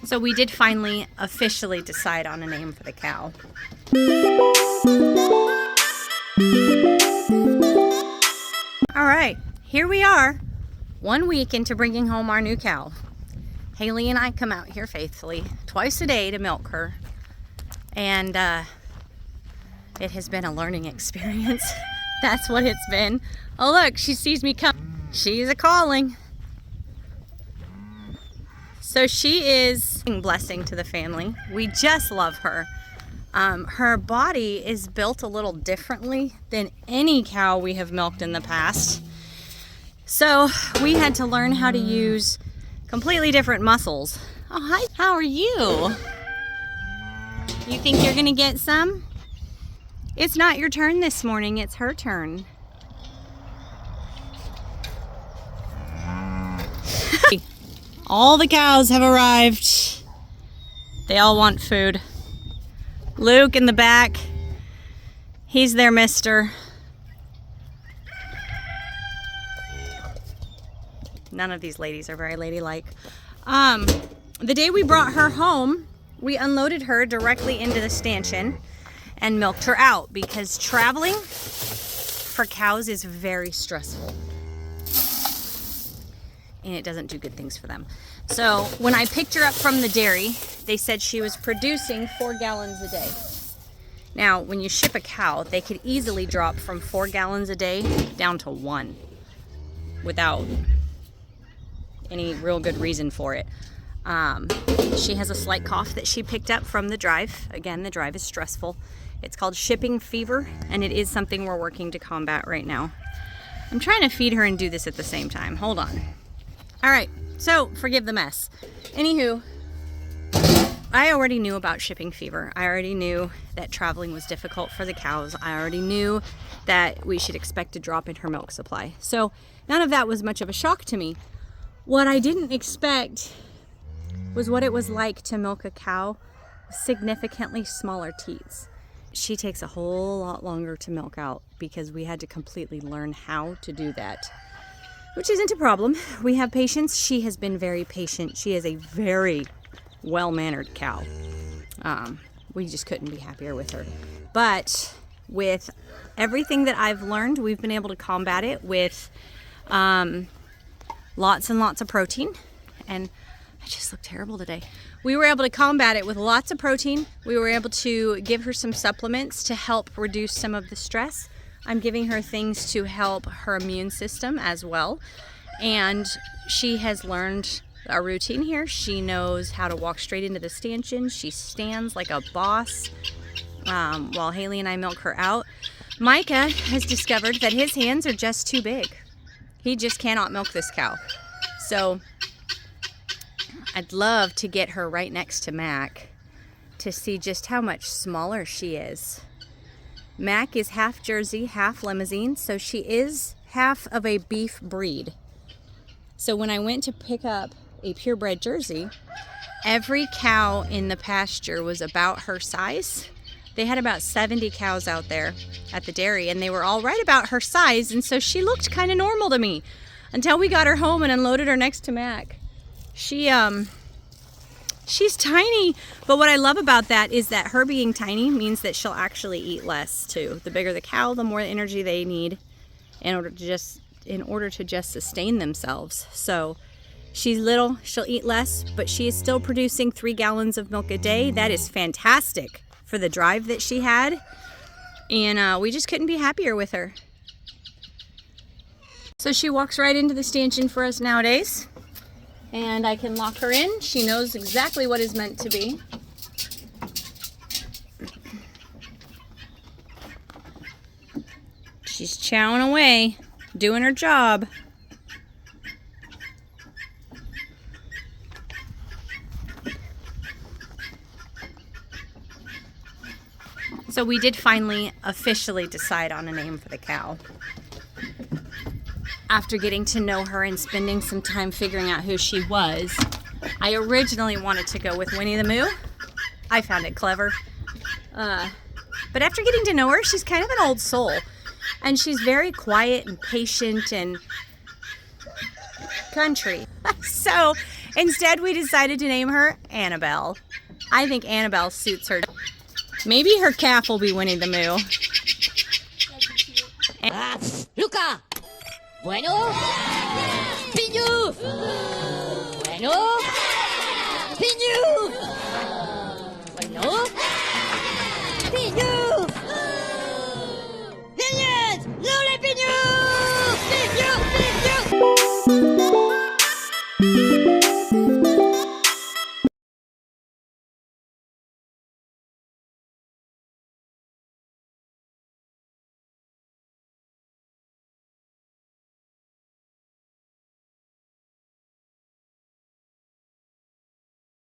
So we did finally officially decide on a name for the cow. All right, here we are, 1 week into bringing home our new cow. Haley and I come out here faithfully twice a day to milk her, and it has been a learning experience. That's what it's been. Oh look, she sees me come. She's a calling. So she is a blessing to the family. We just love her. Her body is built a little differently than any cow we have milked in the past. So we had to learn how to use completely different muscles. Oh, hi. How are you? You think you're gonna get some? It's not your turn this morning, it's her turn. All the cows have arrived. They all want food. Luke in the back, he's their mister. None of these ladies are very ladylike. The day we brought her home, we unloaded her directly into the stanchion and milked her out because traveling for cows is very stressful. And it doesn't do good things for them. So when I picked her up from the dairy, they said she was producing 4 gallons a day. Now, when you ship a cow, they could easily drop from 4 gallons a day down to 1 without any real good reason for it. She has a slight cough that she picked up from the drive. Again, the drive is stressful. It's called shipping fever, and it is something we're working to combat right now. I'm trying to feed her and do this at the same time. Hold on. All right, so forgive the mess. Anywho, I already knew about shipping fever. I already knew that traveling was difficult for the cows. I already knew that we should expect a drop in her milk supply. So none of that was much of a shock to me. What I didn't expect was what it was like to milk a cow with significantly smaller teats. She takes a whole lot longer to milk out because we had to completely learn how to do that. Which isn't a problem. We have patience. She has been very patient. She is a very well-mannered cow. We just couldn't be happier with her. But with everything that I've learned, we've been able to combat it with lots and lots of protein. And I just look terrible today. We were able to combat it with lots of protein. We were able to give her some supplements to help reduce some of the stress. I'm giving her things to help her immune system as well. And she has learned a routine here. She knows how to walk straight into the stanchion. She stands like a boss while Haley and I milk her out. Micah has discovered that his hands are just too big. He just cannot milk this cow. So I'd love to get her right next to Mac to see just how much smaller she is. Mac is half Jersey, half Limousine, so she is half of a beef breed. So when I went to pick up a purebred Jersey, every cow in the pasture was about her size. They had about 70 cows out there at the dairy, and they were all right about her size, and so she looked kind of normal to me until we got her home and unloaded her next to Mac. She's tiny, but what I love about that is that her being tiny means that she'll actually eat less too. The bigger the cow, the more energy they need in order to just sustain themselves. So she's little, she'll eat less, but she is still producing 3 gallons of milk a day. That is fantastic for the drive that she had, and we just couldn't be happier with her. So she walks right into the stanchion for us nowadays. And I can lock her in. She knows exactly what is meant to be. She's chowing away, doing her job. So we did finally officially decide on a name for the cow. After getting to know her and spending some time figuring out who she was, I originally wanted to go with Winnie the Moo. I found it clever. But after getting to know her, she's kind of an old soul. And she's very quiet and patient and country. So Instead, we decided to name her Annabelle. I think Annabelle suits her. Maybe her calf will be Winnie the Moo. Luca! Bueno?